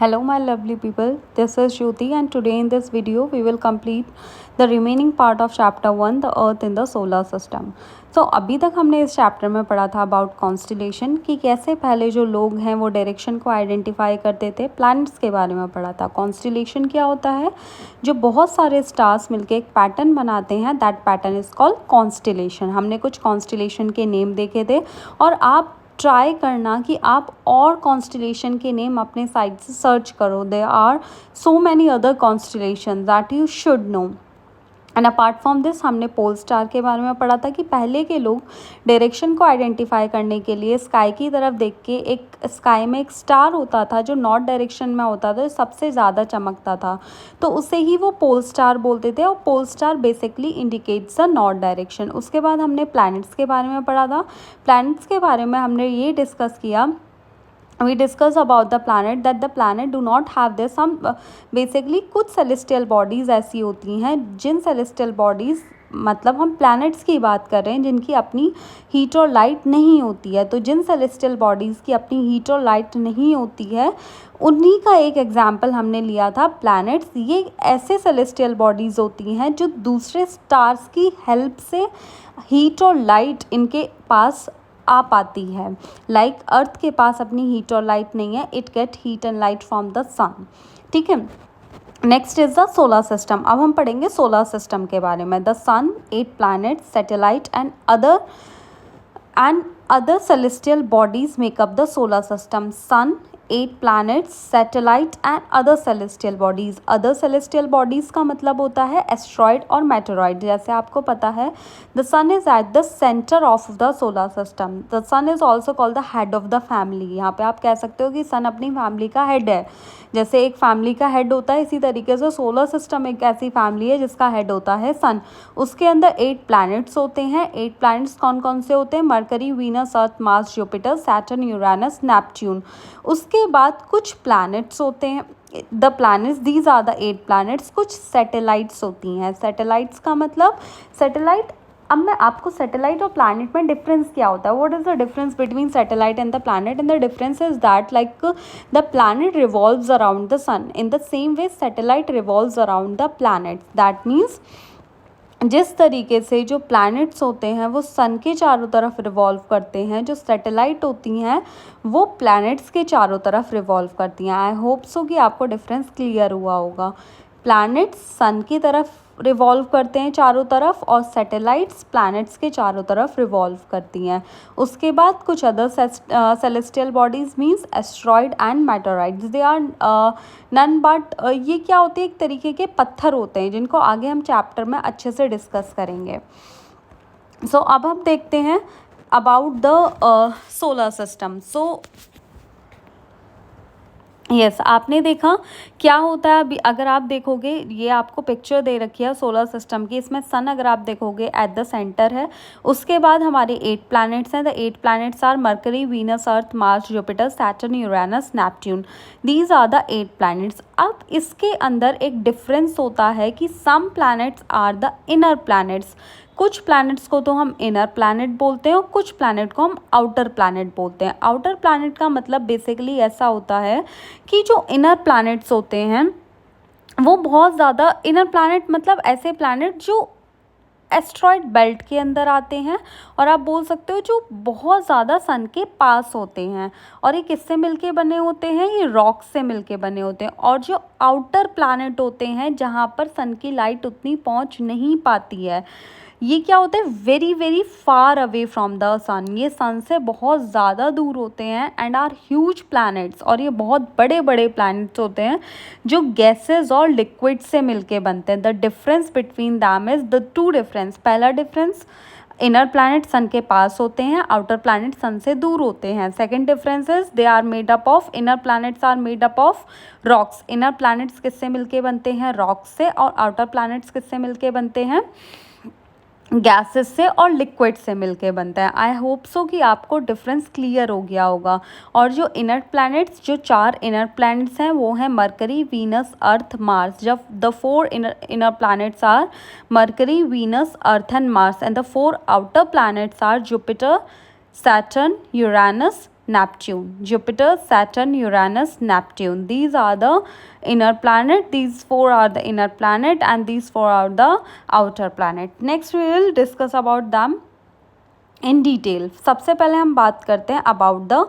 Hello my lovely people, this is Jyoti and today in this video we will complete the remaining part of chapter 1 the earth in the solar system. So अभी तक हमने इस chapter में पढ़ा था about constellation कि कैसे पहले जो लोग हैं वो डायरेक्शन को आइडेंटिफाई करते थे. प्लैनेट्स के बारे में पढ़ा था. कॉन्स्टिलेशन क्या होता है? जो बहुत सारे स्टार्स मिलके एक पैटर्न बनाते हैं, that pattern is called constellation. हमने कुछ कॉन्स्टिलेशन के नेम देखे थे और आप ट्राई करना कि आप और कॉन्स्टिलेशन के नेम अपने साइड से सर्च करो. There are so many other constellation that you should know. And apart from this हमने पोल स्टार के बारे में पढ़ा था कि पहले के लोग डायरेक्शन को आइडेंटिफाई करने के लिए स्काई की तरफ देख के, एक स्काई में एक स्टार होता था जो नॉर्थ डायरेक्शन में होता था, जो सबसे ज़्यादा चमकता था, तो उसे ही वो पोल स्टार बोलते थे. और pole star basically indicates the north direction. उसके बाद हमने प्लैनेट्स के बारे में पढ़ा था. प्लैनेट्स के बारे में हमने ये डिस्कस किया, we discuss about the planet that the planet do not have this some basically कुछ celestial bodies ऐसी होती हैं जिन celestial bodies मतलब हम planets की बात कर रहे हैं जिनकी अपनी हीट और लाइट नहीं होती है. तो जिन celestial bodies की अपनी हीट और लाइट नहीं होती है उन्हीं का एक एग्जाम्पल हमने लिया था प्लैनेट्स. ये ऐसे celestial bodies होती हैं जो दूसरे स्टार्स की हेल्प से हीट और लाइट इनके पास आ पाती है. लाइक अर्थ के पास अपनी हीट और लाइट नहीं है, it get heat and light from the sun. ठीक है. Next is the solar system. अब हम पढ़ेंगे सोलर सिस्टम के बारे में. The sun, 8 planet, satellite and other celestial bodies make up the solar system. Sun, 8 planets, satellite and other celestial bodies. Other celestial bodies का मतलब होता है एस्ट्रॉइड और मेटेरॉइड. जैसे आपको पता है the sun is at the center of the solar system. The sun is also called the head of the family. यहाँ पे आप कह सकते हो कि सन अपनी फैमिली का हेड है. जैसे एक फैमिली का हेड होता है, इसी तरीके से सोलर सिस्टम एक ऐसी फैमिली है जिसका हेड होता है सन. उसके अंदर 8 प्लैनेट्स होते हैं. 8 प्लैनेट्स कौन कौन से होते हैं? Mercury, Venus, Earth, Mars, Jupiter, Saturn, Uranus, Neptune. उसके बाद कुछ प्लैनेट्स होते हैं. The planets, these are the 8 planets. कुछ सैटेलाइट्स होती हैं. सैटेलाइट्स का मतलब सैटेलाइट, अब मैं आपको सैटेलाइट और प्लैनेट में डिफरेंस क्या होता है, what is the difference between satellite and the planet. And the difference is that like the planet revolves around the sun in the same way satellite revolves around the planet. That means जिस तरीके से जो planets होते हैं वो सन के चारों तरफ रिवॉल्व करते हैं, जो सैटेलाइट होती हैं वो प्लैनेट्स के चारों तरफ रिवॉल्व करती हैं. आई होप सो कि आपको डिफरेंस क्लियर हुआ होगा. प्लैनेट्स सन की तरफ रिवॉल्व करते हैं चारों तरफ और सैटेलाइट्स प्लैनेट्स के चारों तरफ रिवॉल्व करती हैं. उसके बाद कुछ other celestial bodies means asteroid and meteoroids. They are none but ये क्या होते हैं, एक तरीके के पत्थर होते हैं जिनको आगे हम चैप्टर में अच्छे से डिस्कस करेंगे. सो अब हम देखते हैं about the solar system. So yes आपने देखा क्या होता है. अभी अगर आप देखोगे, ये आपको पिक्चर दे रखी है सोलर सिस्टम की. इसमें सन अगर आप देखोगे एट द सेंटर है. उसके बाद हमारे 8 प्लैनेट्स हैं. The 8 planets are Mercury, Venus, Earth, Mars, Jupiter, Saturn, Uranus, Neptune. These are the 8 planets. अब इसके अंदर एक डिफरेंस होता है कि some planets are the inner planets. कुछ प्लैनेट्स को तो हम इनर प्लैनेट बोलते हैं और कुछ प्लैनेट को हम आउटर प्लैनेट बोलते हैं. आउटर प्लैनेट का मतलब बेसिकली ऐसा होता है कि जो इनर प्लैनेट्स होते हैं वो बहुत ज़्यादा, इनर प्लैनेट मतलब ऐसे प्लैनेट जो एस्ट्रॉइड बेल्ट के अंदर आते हैं और आप बोल सकते हो जो बहुत ज़्यादा सन के पास होते हैं. और ये किससे मिलके बने होते हैं? ये रॉक से मिलके बने होते हैं. और जो आउटर प्लैनेट होते हैं जहाँ पर सन की लाइट उतनी पहुँच नहीं पाती है, ये क्या होते हैं? Very very far away from the sun. ये सन से बहुत ज़्यादा दूर होते हैं एंड आर ह्यूज प्लैनेट्स. और ये बहुत बड़े बड़े प्लैनेट्स होते हैं जो गैसेस और लिक्विड से मिलके बनते हैं. The difference between them is the 2 difference. पहला डिफरेंस, इनर प्लैनेट सन के पास होते हैं, आउटर प्लैनेट सन से दूर होते हैं. Second difference is they are made up of, inner planets are made up of rocks. Inner planets किससे मिलके बनते हैं? रॉक्स से. और आउटर प्लैनेट्स किससे मिलके बनते हैं? गैसेस से और लिक्विड से मिलके बनता है. आई होप सो कि आपको डिफरेंस क्लियर हो गया होगा. और जो इनर प्लैनेट्स, जो 4 इनर प्लैनेट्स हैं वो हैं मरकरी, वीनस, अर्थ, मार्स. जब the 4 inner planets are Mercury, Venus, Earth and Mars. And the 4 outer planets are Jupiter, Saturn, Uranus, Neptune. Jupiter, Saturn, Uranus, Neptune. These are the inner planet. These four are the inner planet and these four are the outer planet. Next we will discuss about them in detail. सबसे पहले हम बात करते हैं about the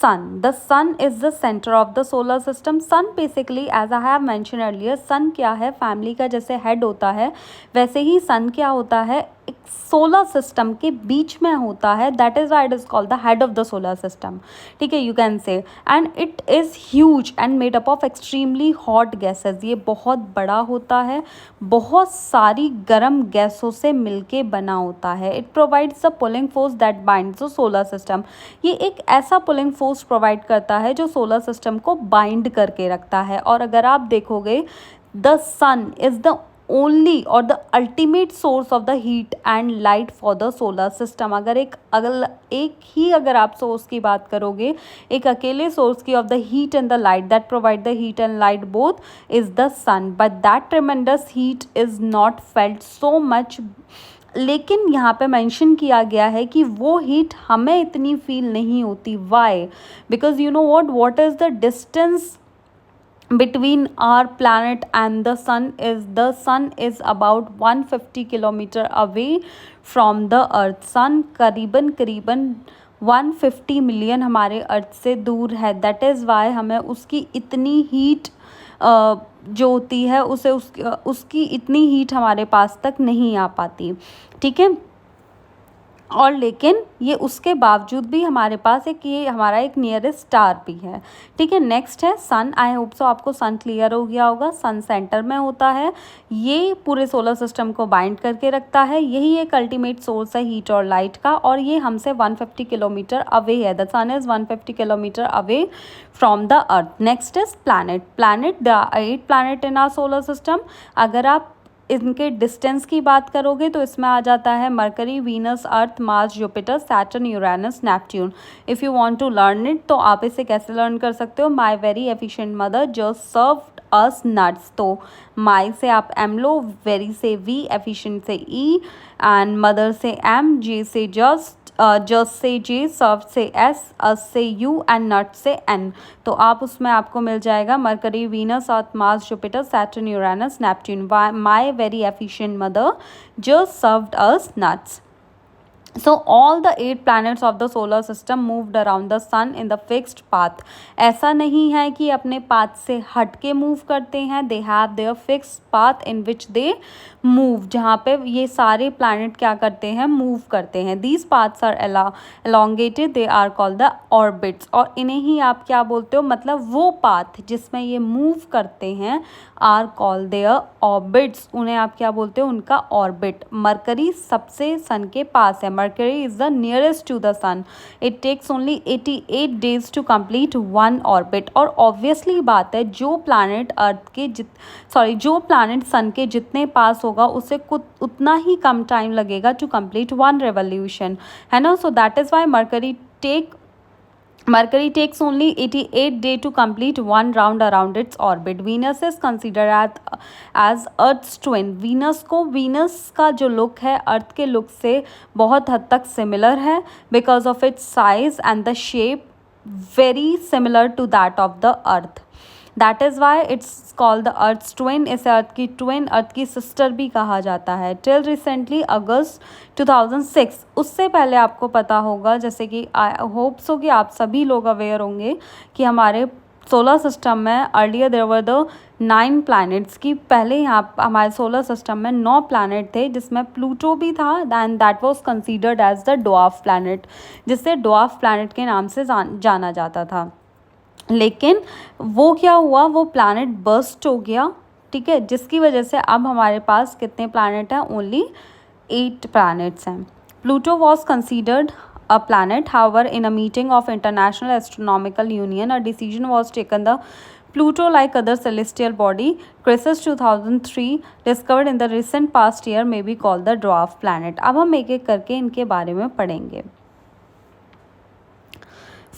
sun. The sun is the center of the solar system. Sun basically, as I have mentioned earlier, sun क्या है, family का जैसे हेड होता है वैसे ही sun क्या होता है, एक सोलर सिस्टम के बीच में होता है. That is why it is called the head of the solar system. ठीक है, you can say. And it is huge and made up of extremely hot gases. ये बहुत बड़ा होता है, बहुत सारी गर्म गैसों से मिलके बना होता है. It provides the pulling force that binds the solar system. ये एक ऐसा पुलिंग फोर्स प्रोवाइड करता है जो सोलर सिस्टम को बाइंड करके रखता है. और अगर आप देखोगे, the sun is the only और the ultimate source of the heat and light for the solar system. अगर अगर आप सोर्स की बात करोगे, एक अकेले सोर्स की of the heat and the light that provide the heat and light both is the sun. But that tremendous heat is not felt so much. लेकिन यहाँ पे मेंशन किया गया है कि वो हीट हमें इतनी फील नहीं होती. Why? Because you know what is the distance between our planet and the sun is about 150 kilometre away from the earth. sun करीबन 150 मिलियन हमारे अर्थ से दूर है. दैट इज़ वाई हमें उसकी इतनी हीट जो होती है उसकी इतनी हीट हमारे पास तक नहीं आ पाती. ठीक है, और लेकिन ये उसके बावजूद भी हमारे पास ये हमारा एक नियरेस्ट स्टार भी है. ठीक है, नेक्स्ट है सन. आई होप सो आपको सन क्लियर हो गया होगा. सन सेंटर में होता है, ये पूरे सोलर सिस्टम को बाइंड करके रखता है. यही एक अल्टीमेट सोर्स है हीट और लाइट का, और ये हमसे 150 किलोमीटर अवे है. The sun is 150 kilometre away from the Earth. Next is planet. The 8 planet in our solar system. अगर आप इनके डिस्टेंस की बात करोगे तो इसमें आ जाता है Mercury, Venus, Earth, Mars, Jupiter, Saturn, Uranus, Neptune. If you want to learn it तो आप इसे कैसे लर्न कर सकते हो. My very efficient mother just served us nuts. तो माई से आप एम लो, वेरी से वी, एफिशिएंट से ई, एंड मदर से एम, जे से जस्ट से जे, सर्व से एस, अस से यू एंड नट से एन. तो आप उसमें आपको मिल जाएगा mercury, Venus, Earth, Mars, Jupiter, Saturn, Uranus, Neptune. My very efficient mother just served us nuts. So all the 8 planets of the solar system moved around the sun in the fixed path. ऐसा नहीं है कि अपने path से हट के move करते हैं. They have their fixed path in which they move. जहाँ पे ये सारे planet क्या करते हैं, मूव करते हैं. These paths are elongated. They are called the orbits. और इन्हें ही आप क्या बोलते हो, मतलब वो पाथ जिसमें ये मूव करते हैं आर called their orbits. उन्हें आप क्या बोलते हो, उनका ऑर्बिट. मरकरी सबसे सन के पास है. Mercury is the nearest to the sun. It takes only 88 days to complete one orbit. और obviously बात है, जो planet sun के जितने पास होगा उसे उतना ही कम टाइम लगेगा to complete one revolution, है ना. So that is why Mercury takes only 88 days to complete one round around its orbit. Venus is considered as Earth's twin. Venus का जो लुक है अर्थ के लुक से बहुत हद तक सिमिलर है because of its size and the shape very similar to that of the Earth. That is why it's called the Earth's twin. इसे अर्थ की ट्विन, अर्थ की सिस्टर भी कहा जाता है. टिल रिसेंटली अगस्त 2006, उससे पहले आपको पता होगा, जैसे कि आई होप सो कि आप सभी लोग अवेयर होंगे कि हमारे सोलर सिस्टम में earlier there were the 9 planets की. पहले यहाँ हमारे सोलर सिस्टम में 9 प्लैनेट थे, जिसमें प्लूटो भी था. Then that was considered as the dwarf planet, जिसे ड्वार्फ प्लैनेट के नाम से जाना जाता था. लेकिन वो क्या हुआ, वो प्लैनेट बर्स्ट हो गया. ठीक है, जिसकी वजह से अब हमारे पास कितने प्लैनेट हैं, ओनली 8 प्लैनेट्स हैं. Pluto was considered a planet. However, in a meeting of International Astronomical Union, a decision was taken the Pluto, like other celestial body, Crisis 2003 discovered in the recent past year, may be called the dwarf planet. अब हम एक एक करके इनके बारे में पढ़ेंगे.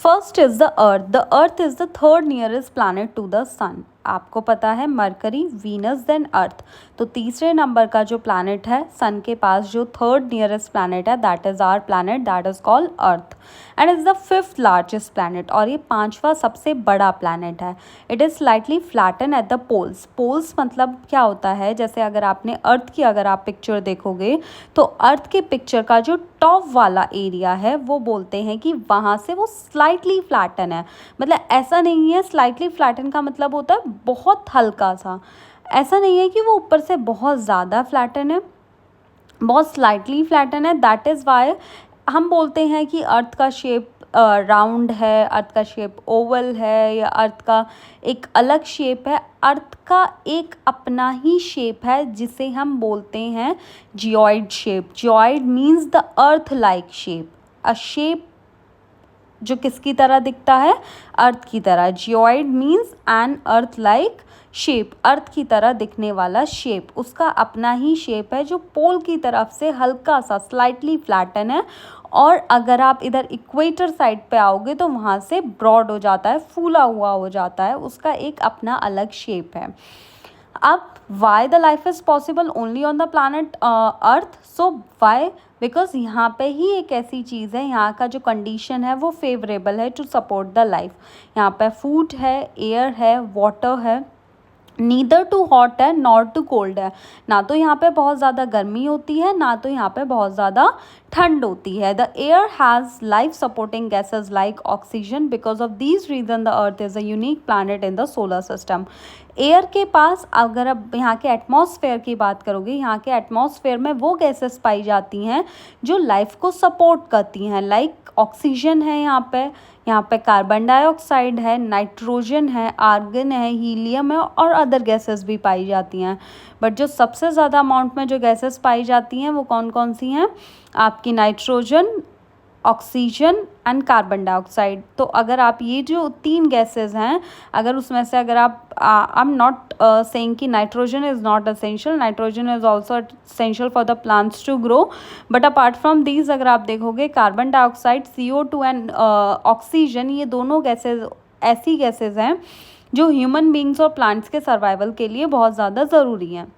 First is the Earth. The Earth is the third nearest planet to the Sun. आपको पता है मरकरी, वीनस, देन अर्थ। तो तीसरे नंबर का जो प्लैनेट है सन के पास, जो थर्ड नियरेस्ट प्लैनेट है, that is our planet, that is called Earth and is the fifth largest planet, और ये पांचवा सबसे बड़ा प्लैनेट है। It is slightly flatten at the poles. Poles मतलब क्या होता है, जैसे अगर आपने अर्थ की अगर आप पिक्चर देखोगे तो अर्थ के पिक्चर का जो टॉप वाला एरिया है वो बोलते हैं कि वहाँ से वो स्लाइटली फ्लैटन है। मतलब ऐसा नहीं है, स्लाइटली फ्लैटन का मतलब होता है बहुत हल्का सा, ऐसा नहीं है कि वो ऊपर से बहुत ज़्यादा फ्लैटन है, बहुत स्लाइटली फ्लैटन है। दैट इज़ वाई हम बोलते हैं कि अर्थ का शेप राउंड है, अर्थ का शेप ओवल है, या अर्थ का एक अलग शेप है। अर्थ का एक अपना ही शेप है जिसे हम बोलते हैं geoid shape. Geoid means the earth like shape, a shape जो किसकी तरह दिखता है, अर्थ की तरह। Geoid means an earth like shape, earth की तरह दिखने वाला शेप, उसका अपना ही शेप है जो पोल की तरफ से हल्का सा स्लाइटली फ्लैटन है, और अगर आप इधर इक्वेटर साइड पे आओगे तो वहाँ से ब्रॉड हो जाता है, फूला हुआ हो जाता है, उसका एक अपना अलग शेप है। अब why the life is possible only on the planet Earth, so why, because यहाँ पे ही एक ऐसी चीज़ है, यहाँ का जो कंडीशन है वो फेवरेबल है टू सपोर्ट द लाइफ। यहाँ पे फूड है, एयर है, वाटर है, नीदर टू हॉट है नॉर टू कोल्ड है, ना तो यहाँ पे बहुत ज़्यादा गर्मी होती है, ना तो यहाँ पे बहुत ज़्यादा ठंड होती है। The air has life supporting gases like oxygen, because of these reason the Earth is a unique planet in the solar system. Air के पास अगर अब यहाँ के एटमॉस्फेयर की बात करोगे, यहाँ के एटमॉस्फेयर में वो गैसेस पाई जाती हैं जो लाइफ को सपोर्ट करती हैं, लाइक ऑक्सीजन है यहाँ पे कार्बन डाइऑक्साइड है, नाइट्रोजन है, आर्गन है, हीलियम है, और अदर गैसेस भी पाई जाती हैं। बट जो सबसे ज़्यादा अमाउंट में जो गैसेस पाई जाती हैं वो कौन कौन सी हैं, आपकी nitrogen, oxygen and carbon dioxide. तो अगर आप ये जो तीन गैसेस हैं, अगर उसमें से अगर आप आई एम नॉट सेइंग कि nitrogen is not essential, nitrogen is also essential for the plants to grow, but apart from these अगर आप देखोगे carbon dioxide, CO2 and oxygen, ये दोनों गैसेज ऐसी गैसेज हैं जो ह्यूमन बींग्स और प्लांट्स के सर्वाइवल के लिए बहुत ज़्यादा ज़रूरी हैं।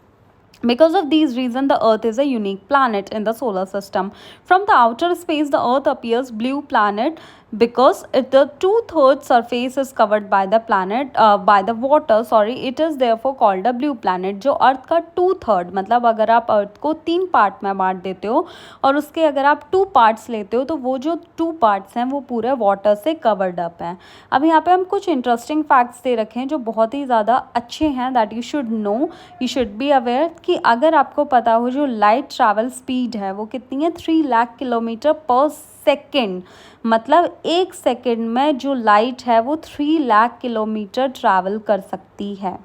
Because of these reasons, the Earth is a unique planet in the solar system. From the outer space, the Earth appears blue planet because the 2/3 surface is covered by the planet by the water. Sorry, it is therefore called a blue planet. जो अर्थ का 2/3 मतलब अगर आप अर्थ को 3 part में बांट देते हो और उसके अगर आप 2 पार्ट्स लेते हो तो वो जो 2 पार्ट्स हैं वो पूरे वाटर से कवर्ड अप हैं। अब यहाँ पे हम कुछ इंटरेस्टिंग फैक्ट्स दे रखे हैं जो बहुत ही ज़्यादा अच्छे हैं, that you should no, you should be aware कि अगर आपको पता हो जो लाइट ट्रैवल स्पीड है वो कितनी है, 3 लाख किलोमीटर पर सेकेंड। मतलब एक सेकेंड में जो लाइट है वो 3 लाख किलोमीटर ट्रैवल कर सकती है।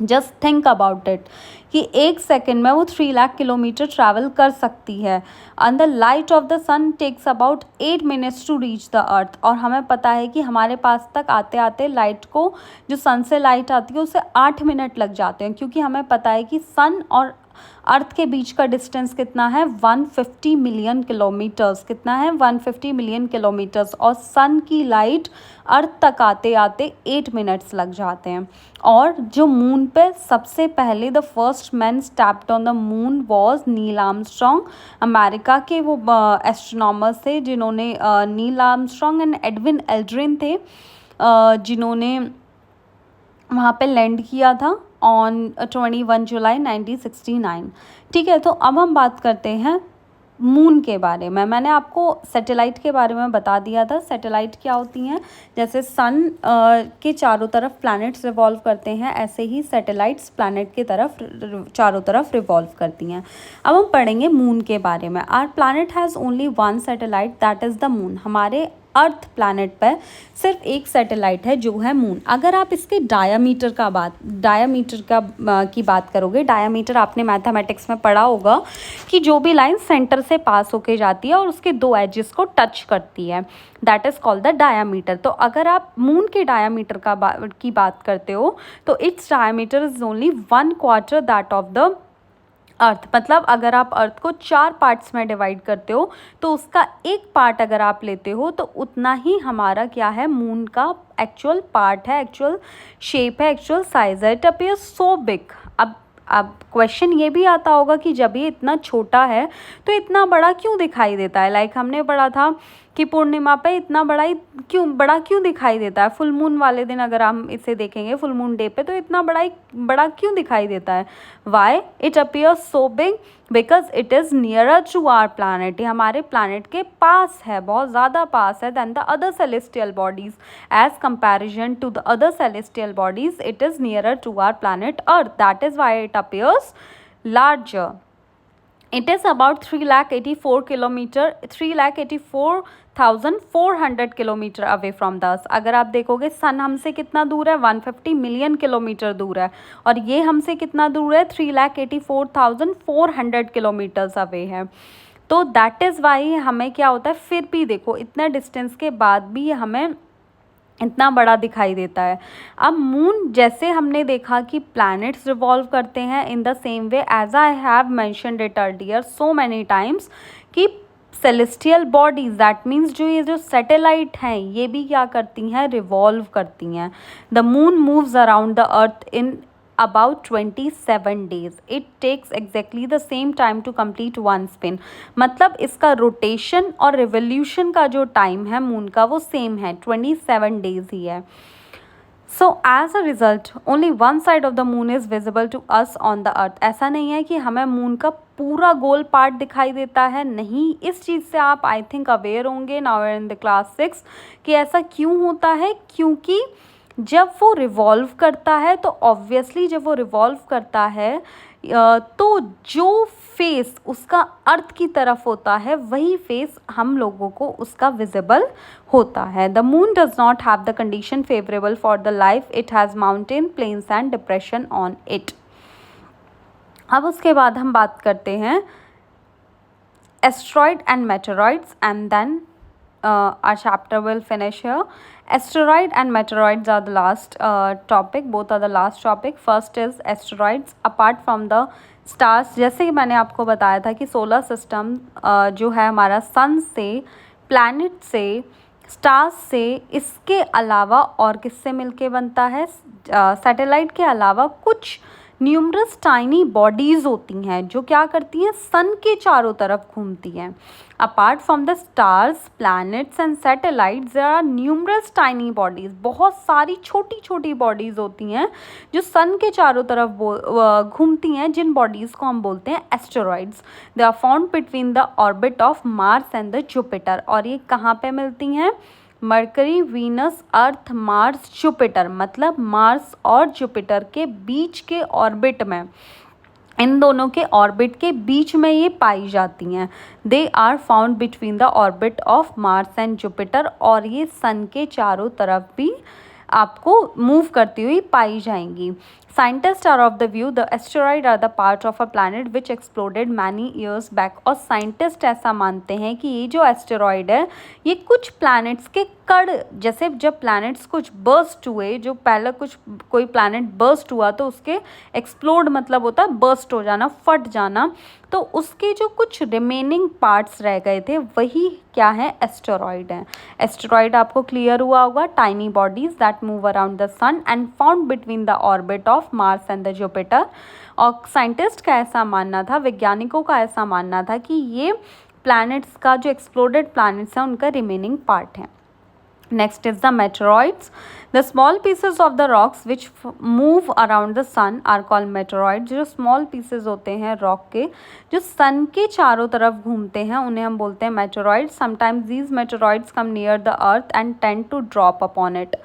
जस्ट थिंक अबाउट इट कि एक सेकेंड में वो 3 लाख किलोमीटर ट्रैवल कर सकती है। And the light of the sun takes about 8 minutes to reach the earth, और हमें पता है कि हमारे पास तक आते आते लाइट को, जो सन से लाइट आती है उसे 8 मिनट लग जाते हैं, क्योंकि हमें पता है कि सन और अर्थ के बीच का डिस्टेंस कितना है, 150 मिलियन किलोमीटर्स। कितना है, 150 मिलियन किलोमीटर्स, और सन की लाइट अर्थ तक आते आते 8 मिनट्स लग जाते हैं। और जो मून पे सबसे पहले the first man stepped on the moon was Neil Armstrong, America के वो एस्ट्रोनॉमर्स थे जिन्होंने Neil Armstrong and Edwin Aldrin थे जिन्होंने वहाँ पे लैंड किया था ऑन 21 जुलाई 1969। ठीक है, तो अब हम बात करते हैं मून के बारे में। मैंने आपको सैटेलाइट के बारे में बता दिया था। सैटेलाइट क्या होती हैं, जैसे सन के चारों तरफ प्लैनेट्स रिवॉल्व करते हैं, ऐसे ही सैटेलाइट्स प्लैनेट के तरफ चारों तरफ रिवॉल्व करती हैं। अब हम पढ़ेंगे मून के बारे में। Our planet has only one satellite, that is the moon. हमारे अर्थ प्लैनेट पर सिर्फ एक सैटेलाइट है जो है मून। अगर आप इसके डायामीटर की बात करोगे, डायामीटर आपने मैथमेटिक्स में पढ़ा होगा कि जो भी लाइन सेंटर से पास होके जाती है और उसके 2 एजेस को टच करती है, that is called the diameter. तो अगर आप मून के डायामीटर की बात करते हो तो it's diameter is only 1/4 that of the earth. मतलब अगर आप अर्थ को 4 पार्ट्स में डिवाइड करते हो तो उसका एक पार्ट अगर आप लेते हो तो उतना ही हमारा क्या है, मून का एक्चुअल पार्ट है, एक्चुअल शेप है, एक्चुअल साइज है। It appears so big. अब क्वेश्चन ये भी आता होगा कि जब ये इतना छोटा है तो इतना बड़ा क्यों दिखाई देता है। लाइक हमने पढ़ा था कि पूर्णिमा पे इतना बड़ा क्यों दिखाई देता है। फुल मून वाले दिन अगर हम इसे देखेंगे, फुल मून डे पे, तो इतना बड़ा क्यों दिखाई देता है। Why it appears so big, because it is nearer to our planet. ये हमारे प्लानट के पास है, बहुत ज़्यादा पास है than the other celestial bodies. As comparison to the other celestial bodies it is nearer to our planet earth, that is why it appears larger. It is about 384,400 kilometre away from the earth. अगर आप देखोगे सन हमसे कितना दूर है, 150 million kilometre दूर है, और ये हमसे कितना दूर है, 384,400 किलोमीटर्स अवे है। तो दैट इज़ वाई हमें क्या होता है, फिर भी देखो इतने डिस्टेंस के बाद भी हमें इतना बड़ा दिखाई देता है। अब मून, जैसे हमने देखा कि प्लैनेट्स रिवॉल्व करते हैं in the same way as I have mentioned it earlier so many times, कि सेलेस्टियल बॉडीज, दैट मीन्स ये जो सैटेलाइट हैं ये भी क्या करती हैं, रिवॉल्व करती हैं। The moon moves around the earth in about 27 days. It takes exactly the same time to complete one spin. मतलब इसका रोटेशन और रिवोल्यूशन का जो टाइम है मून का वो सेम है, 27 डेज ही है। So as a result, only one side of the moon is visible to us on the earth. ऐसा नहीं है कि हमें मून का पूरा गोल पार्ट दिखाई देता है, नहीं। इस चीज़ से आप आई थिंक अवेयर होंगे नाउ इन द क्लास 6 कि ऐसा क्यों होता है। क्योंकि जब वो रिवॉल्व करता है तो ऑब्वियसली जब वो रिवॉल्व करता है तो जो फेस उसका अर्थ की तरफ होता है वही फेस हम लोगों को उसका विजिबल होता है। The moon does not have the condition favourable for the life, it has mountain, plains and depression on it. अब उसके बाद हम बात करते हैं asteroid and meteoroids and then our chapter will finish here. Asteroid and meteoroids are the last topic. Both are the last topic. First is asteroids. Apart from the stars, जैसे कि मैंने आपको बताया था कि सोलर सिस्टम जो है हमारा सन से, प्लैनेट से, स्टार्स से, इसके अलावा और किससे मिलके बनता है, सैटेलाइट के अलावा कुछ न्यूमरस टाइनी बॉडीज़ होती हैं जो क्या करती हैं, सन के चारों तरफ घूमती हैं। Apart from the stars, planets and satellites, there are numerous tiny bodies. बहुत सारी छोटी छोटी बॉडीज़ होती हैं जो सन के चारों तरफ घूमती हैं, जिन बॉडीज़ को हम बोलते हैं asteroids. They are found between the orbit of Mars and the Jupiter. और ये कहाँ पे मिलती हैं, Mercury, Venus, Earth, Mars, Jupiter, मतलब मार्स और जुपिटर के बीच के ऑर्बिट में, इन दोनों के ऑर्बिट के बीच में ये पाई जाती हैं। They are found between the orbit of Mars and Jupiter, और ये सन के चारों तरफ भी आपको मूव करती हुई पाई जाएंगी। Scientist are of the view the asteroid are the part of a planet which exploded many years back. और साइंटिस्ट ऐसा मानते हैं कि ये जो एस्टेरॉइड है ये कुछ प्लैनेट्स के कण, जैसे जब प्लैनेट्स कुछ बर्स्ट हुए, जो पहले कोई प्लैनेट बर्स्ट हुआ तो उसके एक्सप्लोड मतलब होता है बर्स्ट हो जाना, फट जाना, तो उसके जो कुछ रिमेनिंग पार्ट्स रह गए थे वही क्या है, एस्टेरॉइड हैं। एस्टेरॉइड आपको क्लियर हुआ होगा, tiny bodies that move around the sun and found between the orbit of Mars and the Jupiter. और साइंटिस्ट का ऐसा मानना था, वैज्ञानिकों का ऐसा मानना था कि ये प्लैनेट्स का जो एक्सप्लोडेड प्लैनेट्स हैं उनका रिमेनिंग पार्ट है। Next is the meteoroids. The small pieces of the rocks which move around the sun are called meteoroids. जो small pieces होते हैं rock के, जो sun के चारों तरफ घूमते हैं, उन्हें हम बोलते हैं meteoroids. Sometimes these meteoroids come near the earth and tend to drop upon it.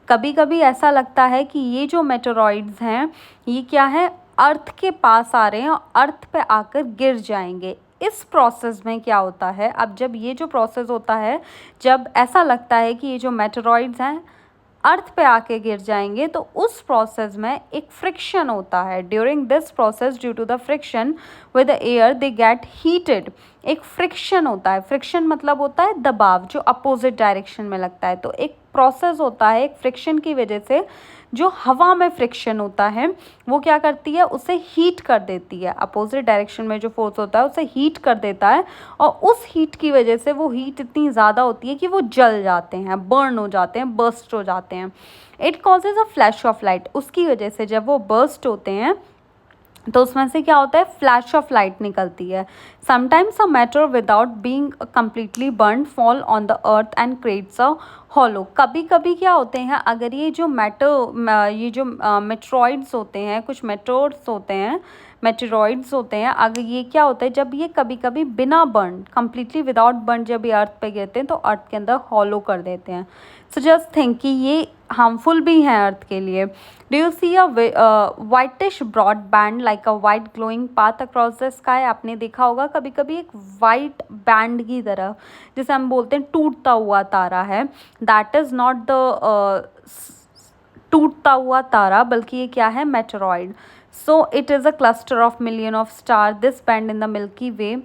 कभी कभी ऐसा लगता है कि ये जो meteoroids हैं ये क्या है, अर्थ के पास आ रहे हैं और अर्थ पे आकर गिर जाएंगे। इस प्रोसेस में क्या होता है, अब जब ये जो प्रोसेस होता है, जब ऐसा लगता है कि ये जो मेटेरॉइड्स हैं अर्थ पे आके गिर जाएंगे, तो उस प्रोसेस में एक फ्रिक्शन होता है। During this process, due to the friction with the air, they get heated. एक फ्रिक्शन होता है, फ्रिक्शन मतलब होता है दबाव जो अपोजिट डायरेक्शन में लगता है, तो एक प्रोसेस होता है, एक फ्रिक्शन की वजह से जो हवा में फ्रिक्शन होता है वो क्या करती है, उसे हीट कर देती है, अपोजिट डायरेक्शन में जो फोर्स होता है उसे हीट कर देता है, और उस हीट की वजह से वो हीट इतनी ज़्यादा होती है कि वो जल जाते हैं, बर्न हो जाते हैं, बर्स्ट हो जाते हैं। It causes a flash of light, उसकी वजह से जब वो बर्स्ट होते हैं तो उसमें से क्या होता है, फ्लैश ऑफ लाइट निकलती है। Sometimes a matter without being completely burn fall on the earth and creates a hollow. कभी कभी क्या होते हैं, अगर ये जो ये जो मेट्रॉइड्स होते हैं, कुछ मेटोर्स होते हैं, मेटेरॉइड्स होते हैं, अगर ये क्या होता है, जब ये कभी कभी बिना बर्न, कम्प्लीटली विदाउट बर्न जब ये अर्थ पे गिरते हैं तो अर्थ के अंदर हॉलो कर देते हैं। सो जस्ट थिंक कि ये हार्मफुल भी हैं अर्थ के लिए। Do you see a whitish broad band like a white glowing path across the sky? आपने देखा होगा कभी कभी एक वाइट बैंड की तरह, जिसे हम बोलते हैं टूटता हुआ तारा है, दैट इज़ नॉट द टूटता हुआ तारा, बल्कि ये क्या है, meteoroid. So it is a cluster of million of star, this band in the Milky Way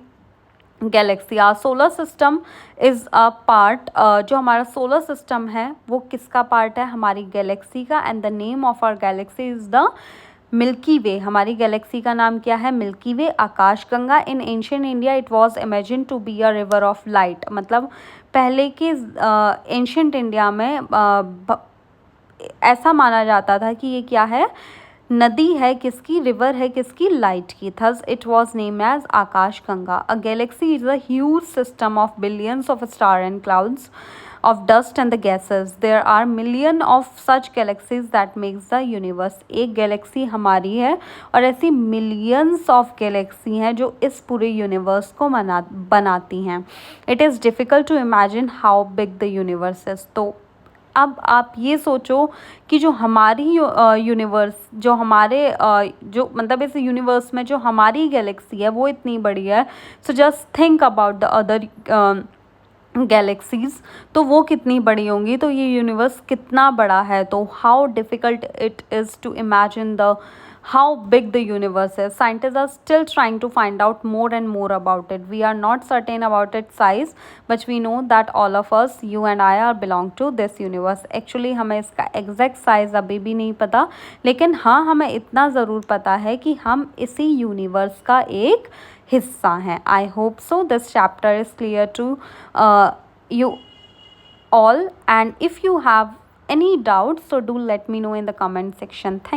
galaxy. Our solar system is a part, जो हमारा सोलर सिस्टम है वो किसका पार्ट है, हमारी गैलेक्सी का, and the name of our galaxy is the Milky Way. हमारी galaxy का नाम क्या है, Milky Way, Akash Ganga. In ancient India it was imagine to be a river of light, मतलब पहले के एंशियंट इंडिया में ऐसा माना जाता था कि ये क्या है, नदी है किसकी, रिवर है किसकी, लाइट की। Thus it was name as Akash Ganga. A galaxy is a huge system of billions of star and clouds of dust and the gases. There are million of such galaxies that makes the universe. एक Galaxy हमारी है और ऐसी millions of Galaxy हैं जो इस पूरे universe को बनाती हैं. It is difficult to imagine how big the universe is. तो अब आप ये सोचो कि जो हमारी यूनिवर्स, जो हमारे जो मतलब इस यूनिवर्स में जो हमारी गैलेक्सी है वो इतनी बड़ी है. So just think about the other galaxies, तो वो कितनी बड़ी होंगी, तो ये यूनिवर्स कितना बड़ा है. तो how difficult it is to imagine the how big the universe is. Scientists are still trying to find out more and more about it. We are not certain about its size, but we know that all of us, you and I, are belong to this universe. Actually हमें इसका exact size अभी भी नहीं पता, लेकिन हाँ हमें इतना ज़रूर पता है कि हम इसी यूनिवर्स का एक हिस्सा हैं. I hope so this chapter is clear to you all, and if you have any doubts, so do let me know in the comment section. Thank